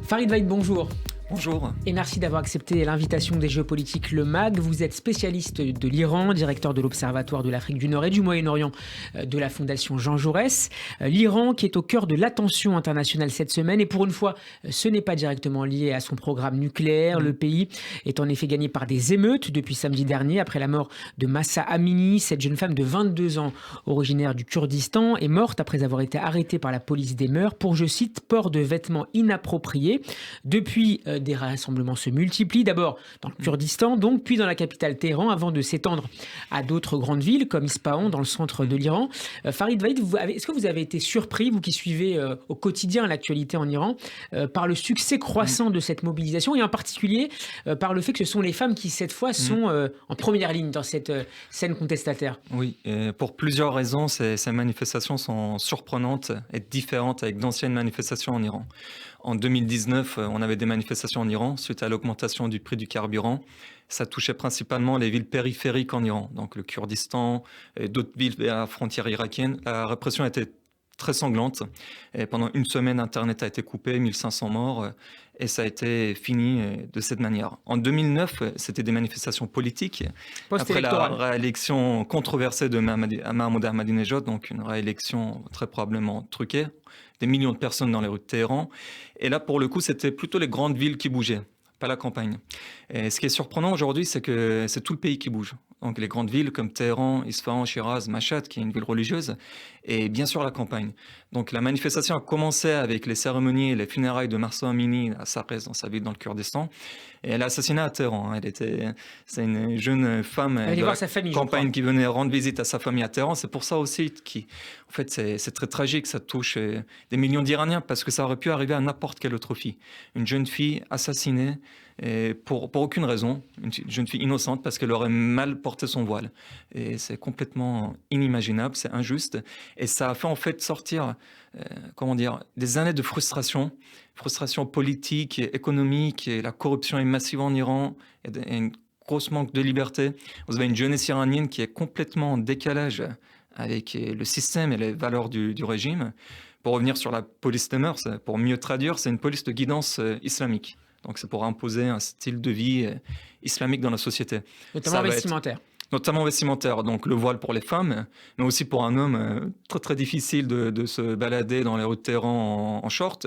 Farid Vaid, bonjour. Bonjour. Et merci d'avoir accepté l'invitation des Géopolitiques Le Mag. Vous êtes spécialiste de l'Iran, directeur de l'Observatoire de l'Afrique du Nord et du Moyen-Orient de la Fondation Jean Jaurès. L'Iran qui est au cœur de l'attention internationale cette semaine. Et pour une fois, ce n'est pas directement lié à son programme nucléaire. Le pays est en effet gagné par des émeutes depuis samedi dernier, après la mort de Mahsa Amini. Cette jeune femme de 22 ans, originaire du Kurdistan, est morte après avoir été arrêtée par la police des mœurs pour, je cite, port de vêtements inappropriés. Depuis, des rassemblements se multiplient, d'abord dans le Kurdistan, donc, puis dans la capitale Téhéran, avant de s'étendre à d'autres grandes villes, comme Ispahan, dans le centre de l'Iran. Farid Vaid, est-ce que vous avez été surpris, vous qui suivez au quotidien l'actualité en Iran, par le succès croissant de cette mobilisation, et en particulier par le fait que ce sont les femmes qui, cette fois, sont en première ligne dans cette scène contestataire? Oui, et pour plusieurs raisons, ces manifestations sont surprenantes et différentes avec d'anciennes manifestations en Iran. En 2019, on avait des manifestations en Iran suite à l'augmentation du prix du carburant. Ça touchait principalement les villes périphériques en Iran, donc le Kurdistan et d'autres villes à la frontière irakienne. La répression était très sanglante. Et pendant une semaine, Internet a été coupé, 1500 morts, et ça a été fini de cette manière. En 2009, c'était des manifestations politiques. Après la réélection controversée de Mahmoud Ahmadinejad, donc une réélection très probablement truquée, des millions de personnes dans les rues de Téhéran. Et là, pour le coup, c'était plutôt les grandes villes qui bougeaient, pas la campagne. Et ce qui est surprenant aujourd'hui, c'est que c'est tout le pays qui bouge. Donc les grandes villes comme Téhéran, Isfahan, Shiraz, Mashhad, qui est une ville religieuse, et bien sûr la campagne. Donc la manifestation a commencé avec les cérémonies et les funérailles de Mahsa Amini à Sarez, dans sa ville dans le Kurdistan. Et elle est assassinée à Téhéran. C'est une jeune femme de la campagne qui venait rendre visite à sa famille à Téhéran. C'est pour ça aussi en fait, c'est très tragique. Ça touche des millions d'Iraniens parce que ça aurait pu arriver à n'importe quelle autre fille. Une jeune fille assassinée et pour aucune raison, une jeune fille innocente parce qu'elle aurait mal porté son voile. Et c'est complètement inimaginable, c'est injuste. Et ça a fait en fait sortir, des années de frustration politique et économique, et la corruption est massive en Iran, et un gros manque de liberté. Vous avez une jeunesse iranienne qui est complètement en décalage avec le système et les valeurs du régime. Pour revenir sur la police des mœurs, pour mieux traduire, c'est une police de guidance islamique. Donc c'est pour imposer un style de vie islamique dans la société. Notamment vestimentaire. Notamment vestimentaire, donc le voile pour les femmes, mais aussi pour un homme, très très difficile de se balader dans les rues de Téhéran en short,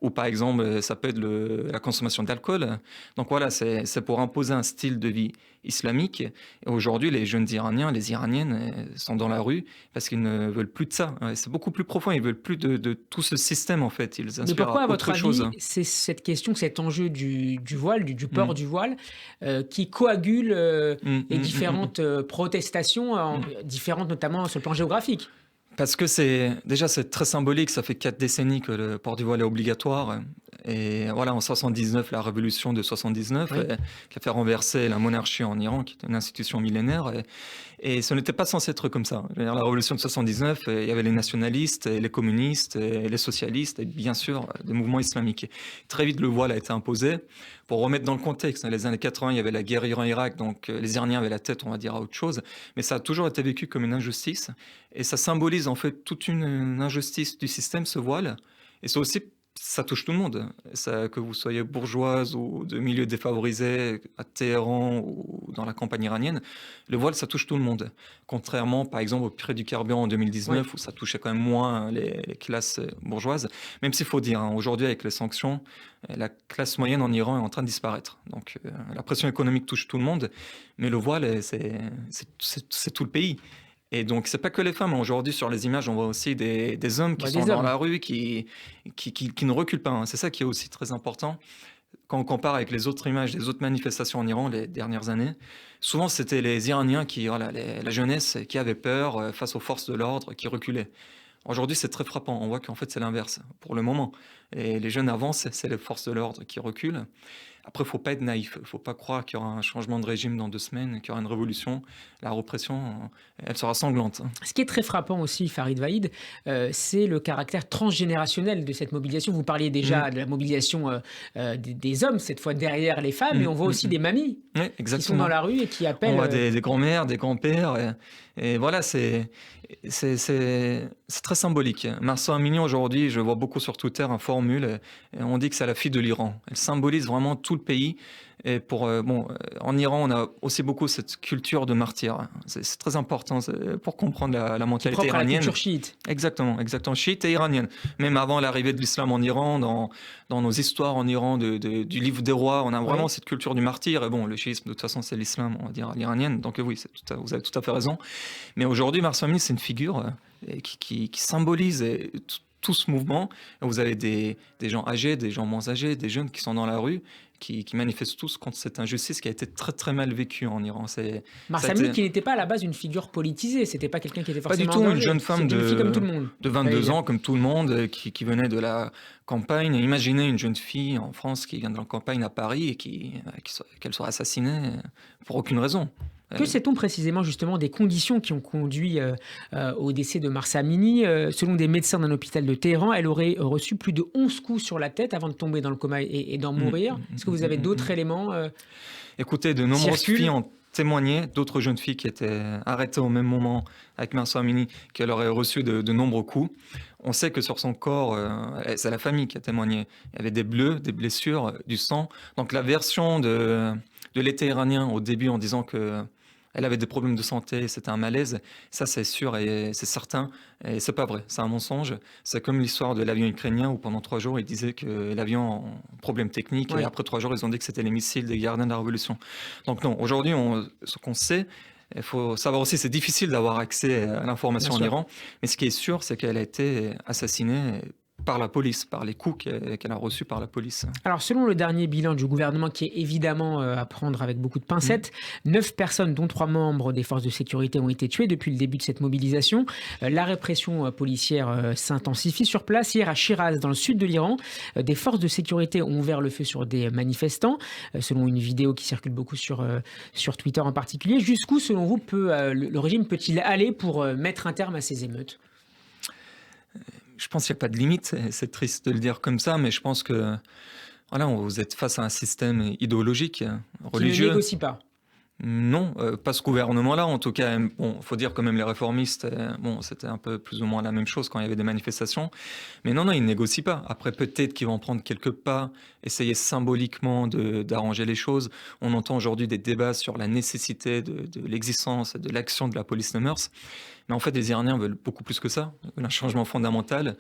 ou par exemple ça peut être la consommation d'alcool. Donc voilà, c'est pour imposer un style de vie islamique. Et aujourd'hui, les jeunes Iraniens, les Iraniennes sont dans la rue parce qu'ils ne veulent plus de ça. C'est beaucoup plus profond, ils veulent plus de tout ce système en fait. Ils aspirent. Mais pourquoi, à votre votre avis, c'est cette question, cet enjeu du voile, du port du voile, qui coagule les différentes protestations, différentes notamment sur le plan géographique? Parce que c'est très symbolique, ça fait 4 décennies que le port du voile est obligatoire. Et voilà, en 79, la révolution de 79, qui a fait renverser la monarchie en Iran, qui était une institution millénaire. Et ce n'était pas censé être comme ça. La révolution de 79, il y avait les nationalistes, et les communistes, et les socialistes, et bien sûr, des mouvements islamiques. Très vite, le voile a été imposé. Pour remettre dans le contexte, dans les années 80, il y avait la guerre Iran-Irak, donc les Iraniens avaient la tête, on va dire, à autre chose. Mais ça a toujours été vécu comme une injustice. Et ça symbolise en fait toute une injustice du système, ce voile. Et c'est aussi, ça touche tout le monde. Que vous soyez bourgeoise ou de milieux défavorisés à Téhéran ou dans la campagne iranienne, le voile, ça touche tout le monde. Contrairement, par exemple, au prix du carburant en 2019, où ça touchait quand même moins les classes bourgeoises. Même s'il faut dire, aujourd'hui, avec les sanctions, la classe moyenne en Iran est en train de disparaître. Donc, la pression économique touche tout le monde, mais le voile, c'est tout le pays. Et donc, c'est pas que les femmes. Aujourd'hui, sur les images, on voit aussi des hommes qui sont dans la rue, qui ne reculent pas. C'est ça qui est aussi très important. Quand on compare avec les autres images des autres manifestations en Iran les dernières années, souvent, c'était les Iraniens la jeunesse qui avait peur face aux forces de l'ordre, qui reculaient. Aujourd'hui, c'est très frappant. On voit qu'en fait, c'est l'inverse, pour le moment. Et les jeunes avancent, c'est les forces de l'ordre qui reculent. Après, il ne faut pas être naïf. Il ne faut pas croire qu'il y aura un changement de régime dans 2 semaines, qu'il y aura une révolution. La répression, elle sera sanglante. Ce qui est très frappant aussi, Farid Vaïd, c'est le caractère transgénérationnel de cette mobilisation. Vous parliez déjà de la mobilisation des hommes, cette fois derrière les femmes, et on voit aussi des mamies qui sont dans la rue et qui appellent... On voit des grands-mères, des grands-pères, et voilà, c'est très symbolique. Mahsa Amini, aujourd'hui, je vois beaucoup sur Twitter un formule, et on dit que c'est la fille de l'Iran. Elle symbolise vraiment tout le pays. Et en Iran, on a aussi beaucoup cette culture de martyr. C'est très important pour comprendre la mentalité iranienne. La culture chiite. Exactement, chiite et iranienne. Même avant l'arrivée de l'islam en Iran, dans nos histoires en Iran du livre des rois, on a vraiment cette culture du martyr. Et bon, le chiisme, de toute façon, c'est l'islam, on va dire, l'iranienne. Donc oui, vous avez tout à fait raison. Mais aujourd'hui, Mahsa Amini, c'est une figure qui symbolise tout ce mouvement. Vous avez des gens âgés, des gens moins âgés, des jeunes qui sont dans la rue, qui manifestent tous contre cette injustice qui a été très très mal vécue en Iran. Mahsa Amini qui n'était pas à la base une figure politisée, c'était pas quelqu'un qui était forcément pas du tout une jeune femme de 22 ans comme tout le monde qui venait de la campagne. Imaginez une jeune fille en France qui vient de la campagne à Paris et qu'elle soit assassinée pour aucune raison. Que sait-on précisément justement des conditions qui ont conduit au décès de Mahsa Amini? Selon des médecins d'un hôpital de Téhéran, elle aurait reçu plus de 11 coups sur la tête avant de tomber dans le coma et d'en mourir. Est-ce que vous avez d'autres éléments Écoutez, de nombreuses filles ont témoigné, d'autres jeunes filles qui étaient arrêtées au même moment avec Mahsa Amini, qu'elle aurait reçu de nombreux coups. On sait que sur son corps, c'est la famille qui a témoigné. Il y avait des bleus, des blessures, du sang. Donc la version de l'État iranien au début en disant que elle avait des problèmes de santé, c'était un malaise. Ça, c'est sûr et c'est certain. Et c'est pas vrai, c'est un mensonge. C'est comme l'histoire de l'avion ukrainien où pendant 3 jours, ils disaient que l'avion a un problème technique. Et après 3 jours, ils ont dit que c'était les missiles des gardiens de la Révolution. Donc non, aujourd'hui, ce qu'on sait, il faut savoir aussi, c'est difficile d'avoir accès à l'information en Iran. Mais ce qui est sûr, c'est qu'elle a été assassinée par la police, par les coups qu'elle a reçus par la police. Alors, selon le dernier bilan du gouvernement, qui est évidemment à prendre avec beaucoup de pincettes, 9 personnes, dont 3 membres des forces de sécurité, ont été tuées depuis le début de cette mobilisation. La répression policière s'intensifie sur place. Hier, à Shiraz, dans le sud de l'Iran, des forces de sécurité ont ouvert le feu sur des manifestants, selon une vidéo qui circule beaucoup sur Twitter en particulier. Jusqu'où, selon vous, le régime peut-il aller pour mettre un terme à ces émeutes ? Je pense qu'il n'y a pas de limite, c'est triste de le dire comme ça, mais je pense que voilà, vous êtes face à un système idéologique, religieux. Qui ne négocie pas. Non, pas ce gouvernement-là. En tout cas, bon, faut dire quand même les réformistes, c'était un peu plus ou moins la même chose quand il y avait des manifestations. Mais non, ils ne négocient pas. Après, peut-être qu'ils vont prendre quelques pas, essayer symboliquement d'arranger les choses. On entend aujourd'hui des débats sur la nécessité de l'existence, de l'action de la police de mœurs. Mais en fait, les Iraniens veulent beaucoup plus que ça. Ils veulent un changement fondamental.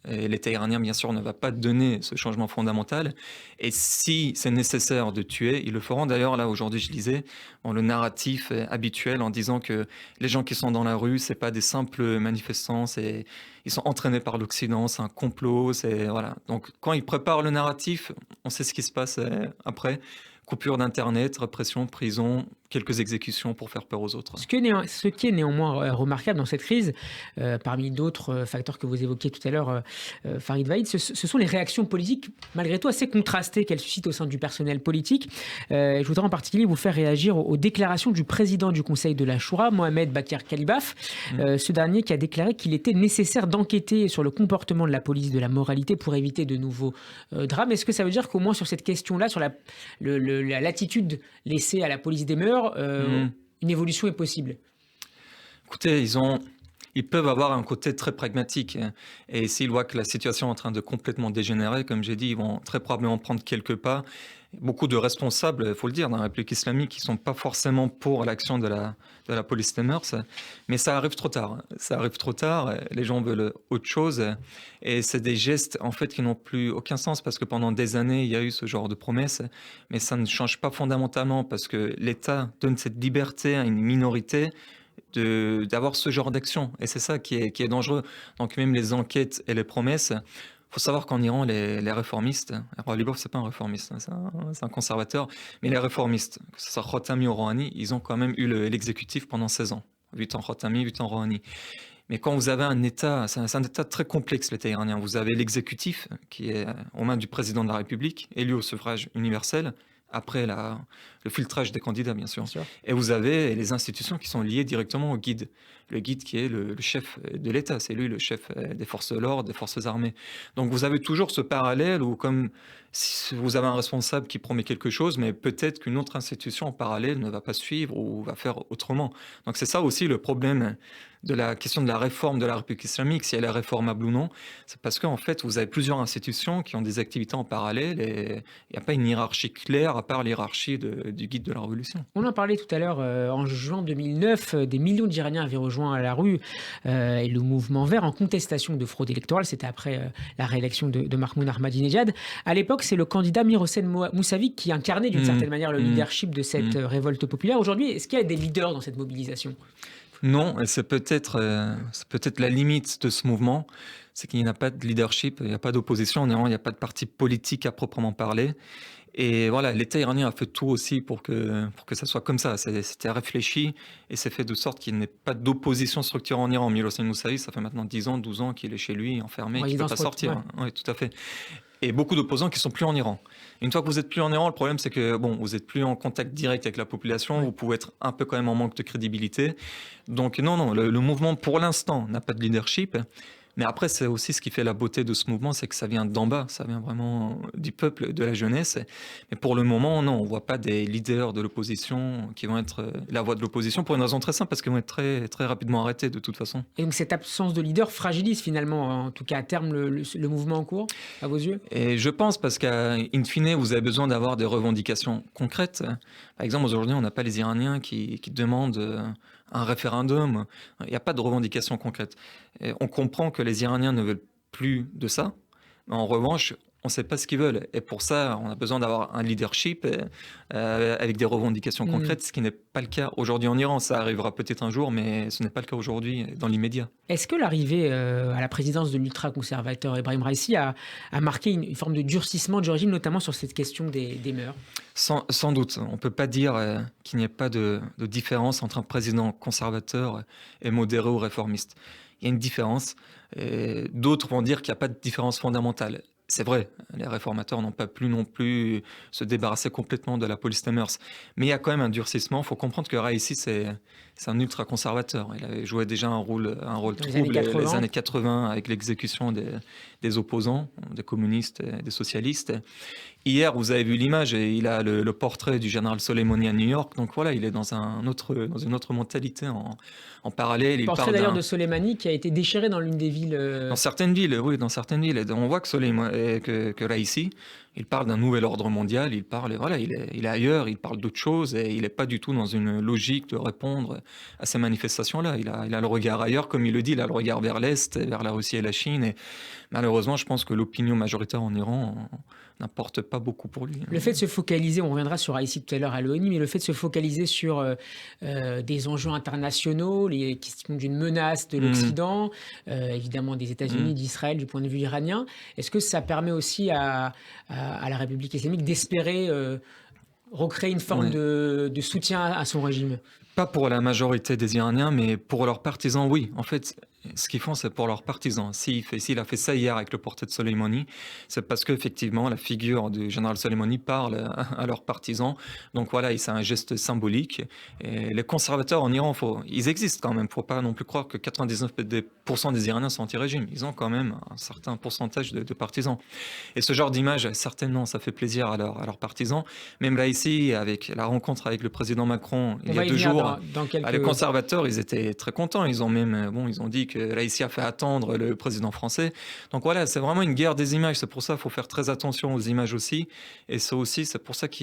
Et l'État iranien, bien sûr, ne va pas donner ce changement fondamental. Et si c'est nécessaire de tuer, ils le feront. D'ailleurs, là, aujourd'hui, je lisais le narratif habituel en disant que les gens qui sont dans la rue, c'est pas des simples manifestants, ils sont entraînés par l'Occident, c'est un complot. Voilà. Donc, quand ils préparent le narratif, on sait ce qui se passe après. Coupure d'Internet, répression, prison, quelques exécutions pour faire peur aux autres. Ce qui est néanmoins remarquable dans cette crise, parmi d'autres facteurs que vous évoquiez tout à l'heure, Farid Vaïd, ce sont les réactions politiques, malgré tout assez contrastées, qu'elles suscitent au sein du personnel politique. Je voudrais en particulier vous faire réagir aux déclarations du président du Conseil de la Choura, Mohamed Bakr Kalibaf, ce dernier qui a déclaré qu'il était nécessaire d'enquêter sur le comportement de la police, de la moralité, pour éviter de nouveaux drames. Est-ce que ça veut dire qu'au moins sur cette question-là, sur l'attitude laissée à la police des mœurs, une évolution est possible? Écoutez, ils peuvent avoir un côté très pragmatique. Et s'ils voient que la situation est en train de complètement dégénérer, comme j'ai dit, ils vont très probablement prendre quelques pas. Beaucoup de responsables, il faut le dire, dans la République islamique, qui ne sont pas forcément pour l'action de la police des mœurs. Mais ça arrive trop tard. Ça arrive trop tard. Les gens veulent autre chose. Et c'est des gestes, en fait, qui n'ont plus aucun sens parce que pendant des années, il y a eu ce genre de promesses. Mais ça ne change pas fondamentalement parce que l'État donne cette liberté à une minorité d'avoir ce genre d'action. Et c'est ça qui est dangereux. Donc même les enquêtes et les promesses, il faut savoir qu'en Iran, les réformistes, Ghalibaf, c'est pas un réformiste, c'est un conservateur, mais les réformistes, que ce soit Khatami ou Rouhani, ils ont quand même eu l'exécutif pendant 16 ans. 8 ans Khatami, 8 ans Rouhani. Mais quand vous avez un État, c'est un État très complexe, l'État iranien. Vous avez l'exécutif qui est aux mains du président de la République, élu au suffrage universel, après le filtrage des candidats, bien sûr. Et vous avez les institutions qui sont liées directement au guide. Le guide qui est le chef de l'État, c'est lui le chef des forces de l'ordre, des forces armées. Donc vous avez toujours ce parallèle où comme si vous avez un responsable qui promet quelque chose, mais peut-être qu'une autre institution en parallèle ne va pas suivre ou va faire autrement. Donc c'est ça aussi le problème de la question de la réforme de la République islamique, si elle est réformable ou non. C'est parce qu'en fait, vous avez plusieurs institutions qui ont des activités en parallèle et il n'y a pas une hiérarchie claire à part l'hiérarchie du guide de la révolution. On en parlait tout à l'heure, en juin 2009, des millions d'Iraniens avaient rejoint la rue et le mouvement vert en contestation de fraude électorale. C'était après la réélection de Mahmoud Ahmadinejad. À l'époque, c'est le candidat Mir Hossein Mousavi qui incarnait d'une certaine manière le leadership de cette révolte populaire. Aujourd'hui, est-ce qu'il y a des leaders dans cette mobilisation ? Non, et c'est peut-être la limite de ce mouvement, c'est qu'il n'y a pas de leadership, il n'y a pas d'opposition en Iran, il n'y a pas de parti politique à proprement parler. Et voilà, l'État iranien a fait tout aussi pour que ça soit comme ça. C'était réfléchi et c'est fait de sorte qu'il n'y ait pas d'opposition structurée en Iran. Mir Hossein Mousavi, ça fait maintenant 10 ans, 12 ans qu'il est chez lui, enfermé, qu'il ne peut pas sortir. Ouais. Oui, tout à fait. Et beaucoup d'opposants qui ne sont plus en Iran. Une fois que vous n'êtes plus en Iran, le problème c'est que vous n'êtes plus en contact direct avec la population, vous pouvez être un peu quand même en manque de crédibilité. Donc non, le mouvement pour l'instant n'a pas de leadership. Mais après, c'est aussi ce qui fait la beauté de ce mouvement, c'est que ça vient d'en bas, ça vient vraiment du peuple, de la jeunesse. Mais pour le moment, non, on ne voit pas des leaders de l'opposition qui vont être la voix de l'opposition pour une raison très simple, parce qu'ils vont être très, très rapidement arrêtés de toute façon. Et donc cette absence de leader fragilise finalement, en tout cas à terme, le mouvement en cours, à vos yeux ? Et je pense, parce qu'in fine, vous avez besoin d'avoir des revendications concrètes. Par exemple, aujourd'hui, on n'a pas les Iraniens qui demandent un référendum. Il n'y a pas de revendication concrète. Et on comprend que les Iraniens ne veulent plus de ça. Mais en revanche, on ne sait pas ce qu'ils veulent. Et pour ça, on a besoin d'avoir un leadership avec des revendications concrètes, ce qui n'est pas le cas aujourd'hui en Iran. Ça arrivera peut-être un jour, mais ce n'est pas le cas aujourd'hui, dans l'immédiat. Est-ce que l'arrivée à la présidence de l'ultra-conservateur Ebrahim Raïssi a marqué une forme de durcissement du régime, notamment sur cette question des mœurs ? Sans doute. On ne peut pas dire qu'il n'y ait pas de différence entre un président conservateur et modéré ou réformiste. Il y a une différence. D'autres vont dire qu'il n'y a pas de différence fondamentale. C'est vrai, les réformateurs n'ont pas pu non plus se débarrasser complètement de la police des mœurs. Mais il y a quand même un durcissement. Il faut comprendre que Raïssi, c'est un ultra-conservateur. Il avait joué déjà un rôle trouble les années 80 avec l'exécution des opposants, des communistes et des socialistes. Hier, vous avez vu l'image, et il a le portrait du général Soleimani à New York. Donc voilà, il est dans une autre mentalité en parallèle. Le portrait d'ailleurs de Soleimani qui a été déchiré dans l'une des villes. Dans certaines villes, oui, dans certaines villes. On voit que Raïssi, il parle d'un nouvel ordre mondial, il est ailleurs, il parle d'autre chose, et il n'est pas du tout dans une logique de répondre à ces manifestations-là. Il a le regard ailleurs, comme il le dit, il a le regard vers l'Est, vers la Russie et la Chine. Et malheureusement, je pense que l'opinion majoritaire en Iran n'apporte pas beaucoup pour lui. Le fait de se focaliser, on reviendra sur Raïssi tout à l'heure à l'ONU, mais le fait de se focaliser sur des enjeux internationaux, les questions d'une menace de l'Occident, évidemment des États-Unis, d'Israël du point de vue iranien, est-ce que ça permet aussi à la République islamique d'espérer recréer une forme de soutien à son régime ? Pas pour la majorité des Iraniens, mais pour leurs partisans, oui. En fait, ce qu'ils font, c'est pour leurs partisans. S'il a fait ça hier avec le portrait de Soleimani, c'est parce qu'effectivement, la figure du général Soleimani parle à leurs partisans. Donc voilà, c'est un geste symbolique. Et les conservateurs en Iran, ils existent quand même. Il ne faut pas non plus croire que 99% des Iraniens sont anti-régime. Ils ont quand même un certain pourcentage de partisans. Et ce genre d'image, certainement, ça fait plaisir à leurs partisans. Même là, ici, avec la rencontre avec le président Macron, il y a 2 jours, les conservateurs, ils étaient très contents. Ils ont dit que Raïssi a fait attendre le président français. Donc voilà, c'est vraiment une guerre des images. C'est pour ça qu'il faut faire très attention aux images aussi. Et c'est pour ça que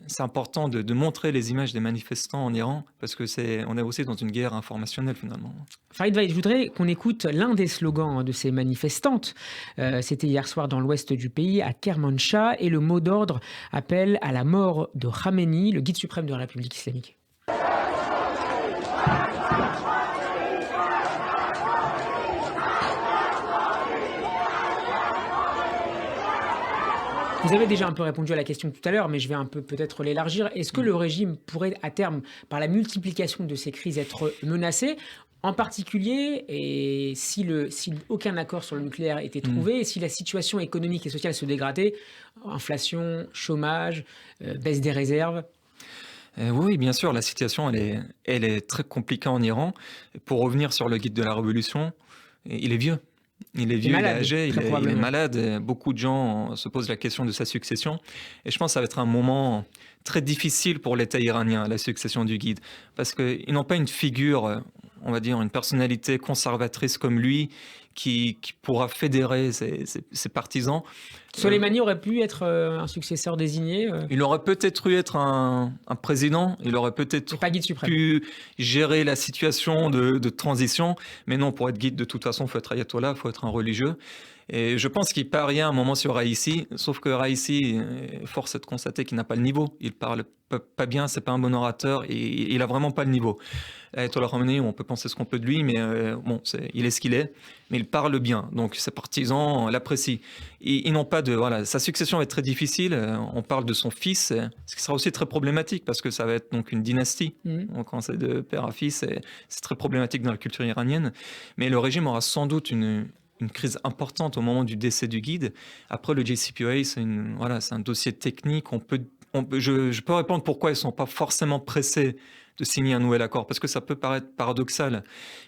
c'est important de montrer les images des manifestants en Iran, parce que on est aussi dans une guerre informationnelle finalement. Farid Vaid, je voudrais qu'on écoute l'un des slogans de ces manifestantes. C'était hier soir dans l'ouest du pays, à Kermanshah, et le mot d'ordre appelle à la mort de Khamenei, le guide suprême de la République islamique. Vous avez déjà un peu répondu à la question tout à l'heure, mais je vais un peu peut-être l'élargir. Est-ce que le régime pourrait, à terme, par la multiplication de ces crises, être menacé ? En particulier, et si aucun accord sur le nucléaire était trouvé, et si la situation économique et sociale se dégradait, inflation, chômage, baisse des réserves. Oui, bien sûr, la situation, elle est très compliquée en Iran. Pour revenir sur le guide de la révolution, il est vieux. Il est vieux, malade, il est âgé, il est probablement. malade. Et beaucoup de gens se posent la question de sa succession. Et je pense que ça va être un moment très difficile pour l'État iranien, la succession du guide. Parce qu'ils n'ont pas une figure, on va dire, une personnalité conservatrice comme lui qui pourra fédérer ses partisans. Soleimani aurait pu être un successeur désigné. Il aurait peut-être eu être un président, il aurait peut-être Pas guide suprême. pu gérer la situation de transition, mais non, pour être guide, de toute façon, il faut être ayatollah, il faut être un religieux. Et je pense qu'il pariait un moment sur Raïssi, sauf que Raïssi, force est de constater qu'il n'a pas le niveau. Il parle pas bien, c'est pas un bon orateur, et il a vraiment pas le niveau. Ayatollah Khamenei, on peut penser ce qu'on peut de lui, mais bon, il est ce qu'il est, mais il parle bien, donc ses partisans l'apprécient. Ils n'ont pas de... Voilà, sa succession va être très difficile, on parle de son fils, ce qui sera aussi très problématique, parce que ça va être donc une dynastie. Quand c'est de père à fils, c'est très problématique dans la culture iranienne, mais le régime aura sans doute une crise importante au moment du décès du guide. Après, le JCPOA, c'est un dossier technique. Je peux répondre pourquoi ils ne sont pas forcément pressés de signer un nouvel accord, parce que ça peut paraître paradoxal,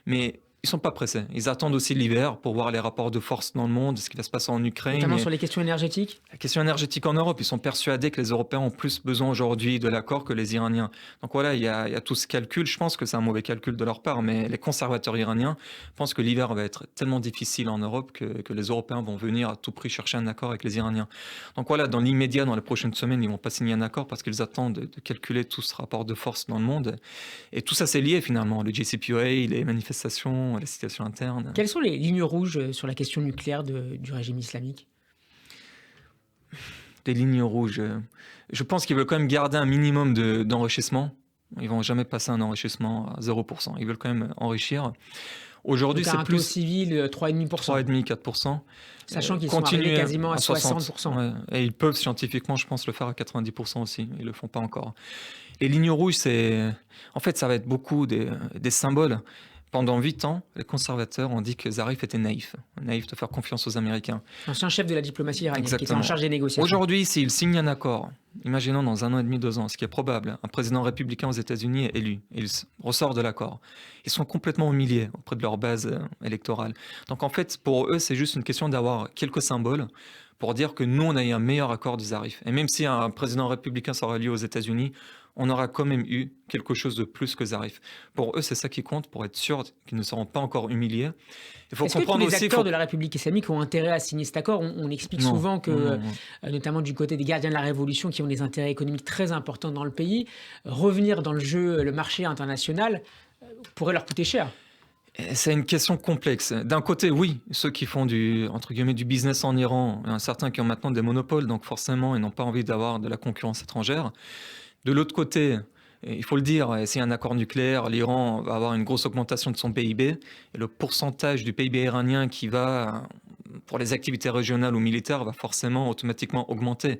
mais ils ne sont pas pressés. Ils attendent aussi l'hiver pour voir les rapports de force dans le monde, ce qui va se passer en Ukraine. Notamment sur les questions énergétiques. La question énergétique en Europe, ils sont persuadés que les Européens ont plus besoin aujourd'hui de l'accord que les Iraniens. Donc voilà, il y a tout ce calcul. Je pense que c'est un mauvais calcul de leur part, mais les conservateurs iraniens pensent que l'hiver va être tellement difficile en Europe que les Européens vont venir à tout prix chercher un accord avec les Iraniens. Donc voilà, dans l'immédiat, dans les prochaines semaines, ils ne vont pas signer un accord parce qu'ils attendent de calculer tout ce rapport de force dans le monde. Et tout ça, c'est lié finalement. Le JCPOA, les manifestations, la situation interne. Quelles sont les lignes rouges sur la question nucléaire du régime islamique ? Des lignes rouges. Je pense qu'ils veulent quand même garder un minimum d'enrichissement. Ils ne vont jamais passer un enrichissement à 0%. Ils veulent quand même enrichir. Aujourd'hui, c'est plus... un taux civil 3,5%. 3,5%, 4%. Sachant qu'ils sont arrivés quasiment à 60%. Ouais. Et ils peuvent scientifiquement, je pense, le faire à 90% aussi. Ils ne le font pas encore. Les lignes rouges, en fait, ça va être beaucoup des symboles. Pendant 8 ans, les conservateurs ont dit que Zarif était naïf de faire confiance aux Américains. Ancien chef de la diplomatie iranienne. Exactement. Qui était en charge des négociations. Aujourd'hui, s'il signe un accord, imaginons dans 1 an et demi, 2 ans, ce qui est probable, un président républicain aux États-Unis est élu, il ressort de l'accord. Ils sont complètement humiliés auprès de leur base électorale. Donc en fait, pour eux, c'est juste une question d'avoir quelques symboles pour dire que nous, on a eu un meilleur accord de Zarif. Et même si un président républicain sera élu aux États-Unis, on aura quand même eu quelque chose de plus que Zarif. Pour eux, c'est ça qui compte, pour être sûr qu'ils ne seront pas encore humiliés. Il faut comprendre que tous les acteurs de la République islamique ont intérêt à signer cet accord. On explique souvent que, notamment du côté des gardiens de la Révolution, qui ont des intérêts économiques très importants dans le pays, revenir dans le jeu, le marché international, pourrait leur coûter cher. C'est une question complexe. D'un côté, oui, ceux qui font entre guillemets, du business en Iran, il y en a certains qui ont maintenant des monopoles, donc forcément, ils n'ont pas envie d'avoir de la concurrence étrangère. De l'autre côté, il faut le dire, s'il y a un accord nucléaire, l'Iran va avoir une grosse augmentation de son PIB. Et le pourcentage du PIB iranien qui va, pour les activités régionales ou militaires, va forcément automatiquement augmenter.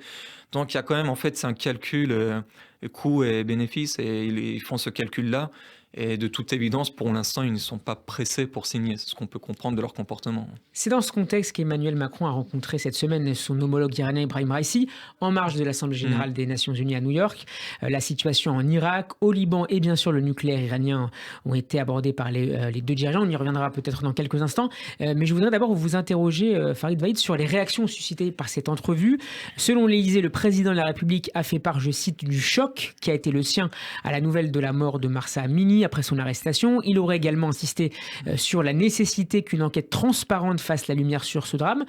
Donc il y a quand même, en fait, c'est un calcul coûts et bénéfices, et ils font ce calcul-là. Et de toute évidence, pour l'instant, ils ne sont pas pressés pour signer. C'est ce qu'on peut comprendre de leur comportement. C'est dans ce contexte qu'Emmanuel Macron a rencontré cette semaine son homologue iranien Ibrahim Raïssi en marge de l'Assemblée générale des Nations unies à New York. La situation en Irak, au Liban et bien sûr le nucléaire iranien ont été abordés par les deux dirigeants. On y reviendra peut-être dans quelques instants. Mais je voudrais d'abord vous interroger, Farid Vaïd, sur les réactions suscitées par cette entrevue. Selon l'Élysée, le président de la République a fait part, je cite, du choc qui a été le sien à la nouvelle de la mort de Mahsa Amini après son arrestation. Il aurait également insisté sur la nécessité qu'une enquête transparente fasse la lumière sur ce drame.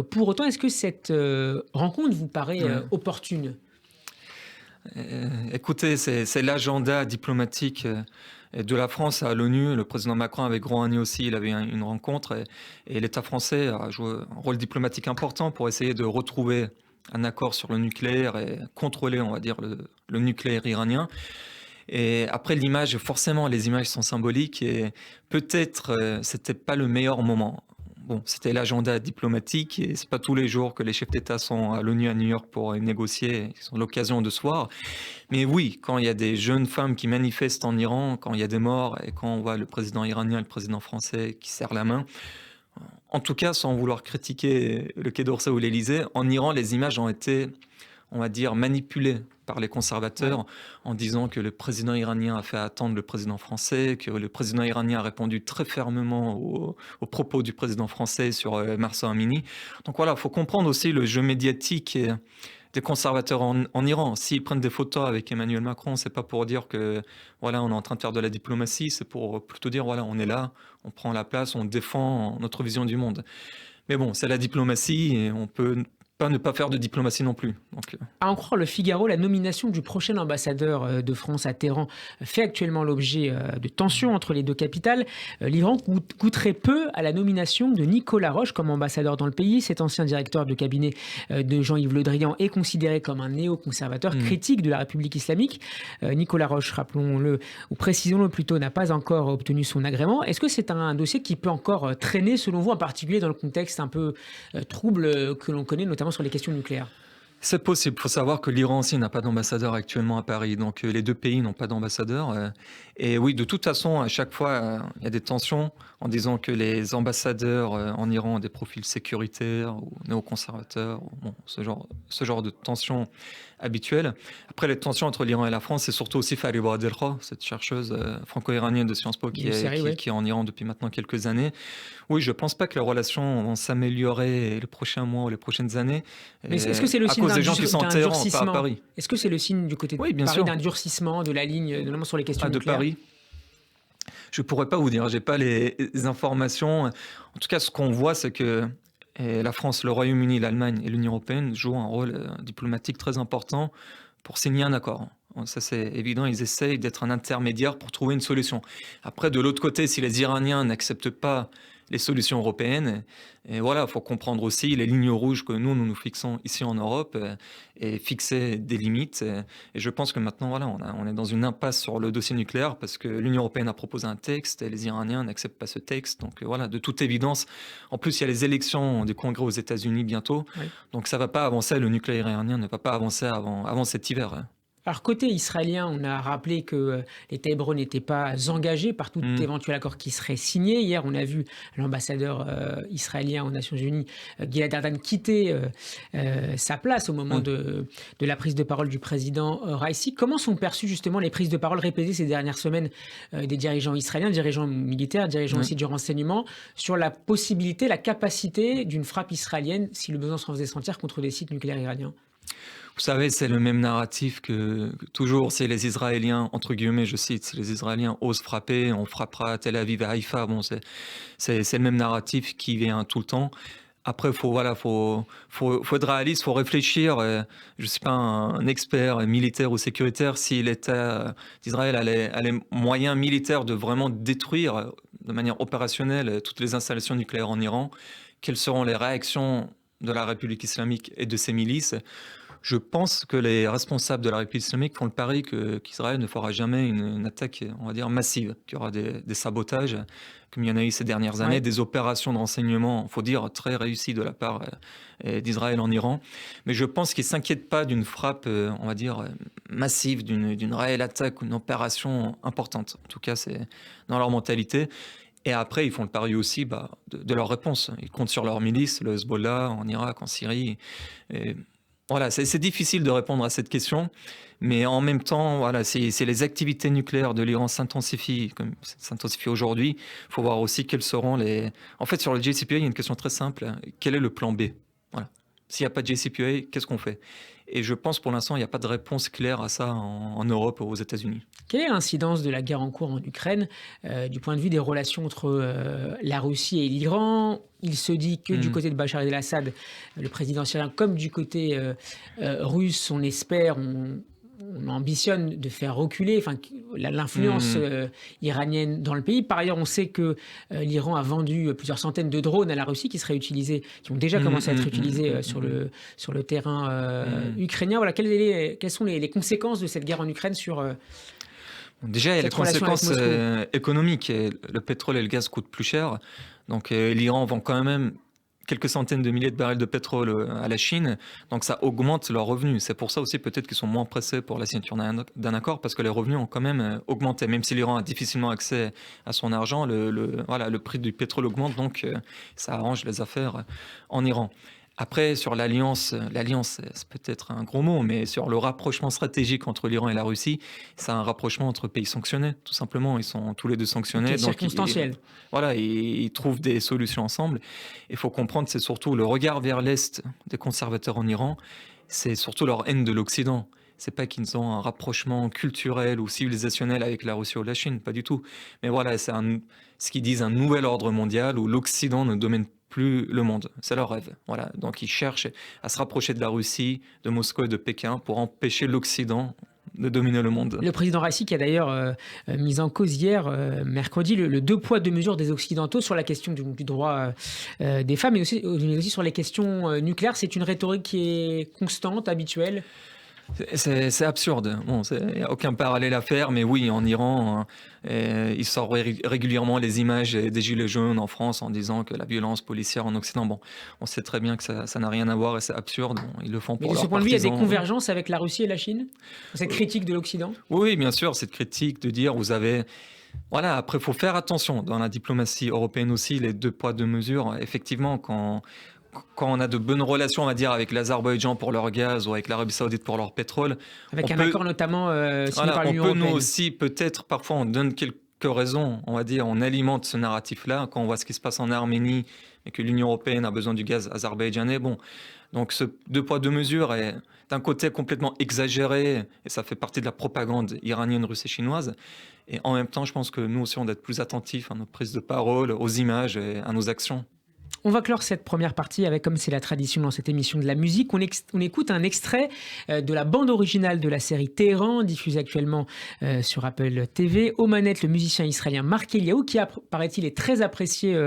Pour autant, est-ce que cette rencontre vous paraît opportune ? Écoutez, c'est l'agenda diplomatique de la France à l'ONU. Le président Macron avec Rouhani aussi, il avait une rencontre et l'État français a joué un rôle diplomatique important pour essayer de retrouver un accord sur le nucléaire et contrôler, on va dire, le nucléaire iranien. Et après l'image, forcément, les images sont symboliques et peut-être c'était pas le meilleur moment. bon, c'était l'agenda diplomatique et c'est pas tous les jours que les chefs d'État sont à l'ONU à New York pour négocier, ils ont l'occasion de se voir. Mais oui, quand il y a des jeunes femmes qui manifestent en Iran, quand il y a des morts et quand on voit le président iranien et le président français qui serrent la main, en tout cas, sans vouloir critiquer le Quai d'Orsay ou l'Élysée, en Iran, les images ont été, on va dire, manipulées par les conservateurs en disant que le président iranien a fait attendre le président français, que le président iranien a répondu très fermement aux propos du président français sur Mahsa Amini. Donc voilà, il faut comprendre aussi le jeu médiatique des conservateurs en Iran. S'ils prennent des photos avec Emmanuel Macron, c'est pas pour dire que voilà, on est en train de faire de la diplomatie, c'est pour plutôt dire voilà, on est là, on prend la place, on défend notre vision du monde. Mais bon, c'est la diplomatie et on peut pas ne pas faire de diplomatie non plus. Donc, À en croire le Figaro, la nomination du prochain ambassadeur de France à Téhéran fait actuellement l'objet de tensions entre les deux capitales. L'Iran coûterait peu à la nomination de Nicolas Roche comme ambassadeur dans le pays. Cet ancien directeur de cabinet de Jean-Yves Le Drian est considéré comme un néoconservateur critique de la République islamique. Nicolas Roche, rappelons-le, ou précisons-le plutôt, n'a pas encore obtenu son agrément. Est-ce que c'est un dossier qui peut encore traîner, selon vous, en particulier dans le contexte un peu trouble que l'on connaît, notamment sur les questions nucléaires? c'est possible. Il faut savoir que l'Iran aussi n'a pas d'ambassadeur actuellement à Paris. Donc les deux pays n'ont pas d'ambassadeur. Et oui, de toute façon, à chaque fois, il y a des tensions en disant que les ambassadeurs en Iran ont des profils sécuritaires ou néoconservateurs. Bon, ce genre de tensions habituelles. Après, les tensions entre l'Iran et la France, c'est surtout aussi Fariba Adelkha, cette chercheuse franco-iranienne de Sciences Po qui est en Iran depuis maintenant quelques années. Oui, je ne pense pas que les relations vont s'améliorer les prochains mois ou les prochaines années. Mais est-ce que c'est le signe des gens qui sont en Téhéran, pas à Paris. Est-ce que c'est le signe du côté de Paris d'un durcissement de la ligne, notamment sur les questions nucléaires? De Paris, je pourrais pas vous dire. J'ai pas les informations. En tout cas, ce qu'on voit, c'est que la France, le Royaume-Uni, l'Allemagne et l'Union européenne jouent un rôle diplomatique très important pour signer un accord. Ça, c'est évident. Ils essayent d'être un intermédiaire pour trouver une solution. Après, de l'autre côté, si les Iraniens n'acceptent pas les solutions européennes. Et voilà, il faut comprendre aussi les lignes rouges que nous fixons ici en Europe et fixer des limites. Et je pense que maintenant, voilà, on est dans une impasse sur le dossier nucléaire parce que l'Union européenne a proposé un texte et les Iraniens n'acceptent pas ce texte. Donc voilà, de toute évidence, en plus, il y a les élections du Congrès aux États-Unis bientôt. Oui. Donc ça ne va pas avancer, le nucléaire iranien ne va pas avancer avant cet hiver. Alors côté israélien, on a rappelé que l'État hébreu n'était pas engagé par tout éventuel accord qui serait signé. Hier, on a vu l'ambassadeur israélien aux Nations Unies, Gilad Erdan, quitter sa place au moment de la prise de parole du président Raisi. Comment sont perçues justement les prises de parole répétées ces dernières semaines des dirigeants israéliens, dirigeants militaires, dirigeants aussi du renseignement, sur la possibilité, la capacité d'une frappe israélienne, si le besoin s'en faisait sentir, contre des sites nucléaires iraniens? Vous savez, c'est le même narratif que toujours, c'est les Israéliens, entre guillemets, je cite, si les Israéliens osent frapper, on frappera à Tel Aviv et Haïfa. Bon, c'est le même narratif qui vient tout le temps. Après, faut être réaliste, faut réfléchir. Je ne suis pas un expert militaire ou sécuritaire. Si l'État d'Israël a les moyens militaires de vraiment détruire de manière opérationnelle toutes les installations nucléaires en Iran, quelles seront les réactions de la République islamique et de ses milices? Je pense que les responsables de la République islamique font le pari qu'Israël ne fera jamais une attaque, on va dire, massive, qu'il y aura des sabotages, comme il y en a eu ces dernières années, des opérations de renseignement, il faut dire, très réussies de la part d'Israël en Iran. Mais je pense qu'ils ne s'inquiètent pas d'une frappe, on va dire, massive, d'une réelle attaque, une opération importante. En tout cas, c'est dans leur mentalité. Et après, ils font le pari aussi de leur réponse. Ils comptent sur leurs milices, le Hezbollah en Irak, en Syrie. Et voilà, c'est difficile de répondre à cette question, mais en même temps, voilà, si les activités nucléaires de l'Iran s'intensifient, comme s'intensifient aujourd'hui, il faut voir aussi quels seront les... En fait, sur le JCPOA, il y a une question très simple. Quel est le plan B? Voilà. S'il n'y a pas de JCPOA, qu'est-ce qu'on fait? Et je pense pour l'instant, il n'y a pas de réponse claire à ça en Europe ou aux États-Unis. Quelle est l'incidence de la guerre en cours en Ukraine du point de vue des relations entre la Russie et l'Iran? Il se dit que du côté de Bachar el-Assad, le président syrien, comme du côté russe, on espère, on ambitionne de faire reculer l'influence iranienne dans le pays. Par ailleurs, on sait que l'Iran a vendu plusieurs centaines de drones à la Russie qui ont déjà commencé à être utilisés sur le terrain ukrainien. Voilà, quelles sont les conséquences de cette guerre en Ukraine sur déjà, il y a les conséquences économiques. Le pétrole et le gaz coûtent plus cher. Donc l'Iran vend quand même quelques centaines de milliers de barils de pétrole à la Chine, donc ça augmente leurs revenus. C'est pour ça aussi peut-être qu'ils sont moins pressés pour la signature d'un accord, parce que les revenus ont quand même augmenté. Même si l'Iran a difficilement accès à son argent, le prix du pétrole augmente, donc ça arrange les affaires en Iran. Après, sur l'alliance, c'est peut-être un gros mot, mais sur le rapprochement stratégique entre l'Iran et la Russie, c'est un rapprochement entre pays sanctionnés, tout simplement. Ils sont tous les deux sanctionnés. C'est circonstanciel. Ils trouvent des solutions ensemble. Il faut comprendre, c'est surtout le regard vers l'Est des conservateurs en Iran, c'est surtout leur haine de l'Occident. C'est pas qu'ils ont un rapprochement culturel ou civilisationnel avec la Russie ou la Chine, pas du tout. Mais voilà, c'est ce qu'ils disent un nouvel ordre mondial où l'Occident ne domine plus le monde. C'est leur rêve. Voilà. Donc ils cherchent à se rapprocher de la Russie, de Moscou et de Pékin pour empêcher l'Occident de dominer le monde. Le président Raisi qui a d'ailleurs mis en cause hier, mercredi, le deux poids, deux mesures des Occidentaux sur la question du droit des femmes, mais aussi sur les questions nucléaires. C'est une rhétorique qui est constante, habituelle. C'est absurde. Bon, il n'y a aucun parallèle à faire, mais oui, en Iran, il sort régulièrement les images des gilets jaunes en France en disant que la violence policière en Occident, bon, on sait très bien que ça n'a rien à voir et c'est absurde. Bon, ils le font pour mais de leurs ce point de vue, il y a des partisans. convergences avec la Russie et la Chine? Cette critique de l'Occident? Oui, bien sûr, cette critique de dire vous avez... Voilà, après, il faut faire attention dans la diplomatie européenne aussi, les deux poids, deux mesures. Effectivement, quand on a de bonnes relations, on va dire, avec l'Azerbaïdjan pour leur gaz ou avec l'Arabie Saoudite pour leur pétrole. Avec un accord notamment signé par l'Union européenne. On peut nous aussi, peut-être, parfois, on donne quelques raisons, on va dire, on alimente ce narratif-là quand on voit ce qui se passe en Arménie et que l'Union européenne a besoin du gaz azerbaïdjanais. Bon, donc ce deux poids, deux mesures est d'un côté complètement exagéré et ça fait partie de la propagande iranienne, russe et chinoise. Et en même temps, je pense que nous aussi, on doit être plus attentifs à nos prises de parole, aux images et à nos actions. On va clore cette première partie avec, comme c'est la tradition dans cette émission, de la musique. On écoute un extrait de la bande originale de la série Téhéran, diffusée actuellement sur Apple TV. Aux manettes, le musicien israélien Mark Eliaou, qui, paraît-il, est très apprécié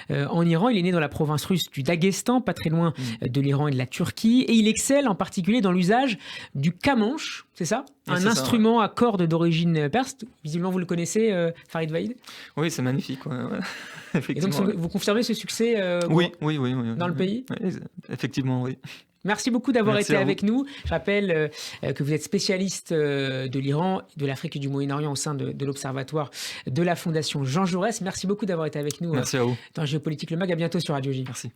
en Iran. Il est né dans la province russe du Daghestan, pas très loin de l'Iran et de la Turquie. Et il excelle en particulier dans l'usage du kamanche, c'est ça ? Un instrument à cordes d'origine perse. Visiblement, vous le connaissez, Farid Vaïd ? Oui, c'est magnifique. Ouais. Et donc, vous confirmez ce succès oui, dans le pays ? Oui, effectivement, oui. Merci beaucoup d'avoir été avec nous. Je rappelle que vous êtes spécialiste de l'Iran, de l'Afrique et du Moyen-Orient au sein de l'Observatoire de la Fondation Jean Jaurès. Merci beaucoup d'avoir été avec nous. Merci à vous. Dans Géopolitique Le Mag. À bientôt sur Radio J. Merci.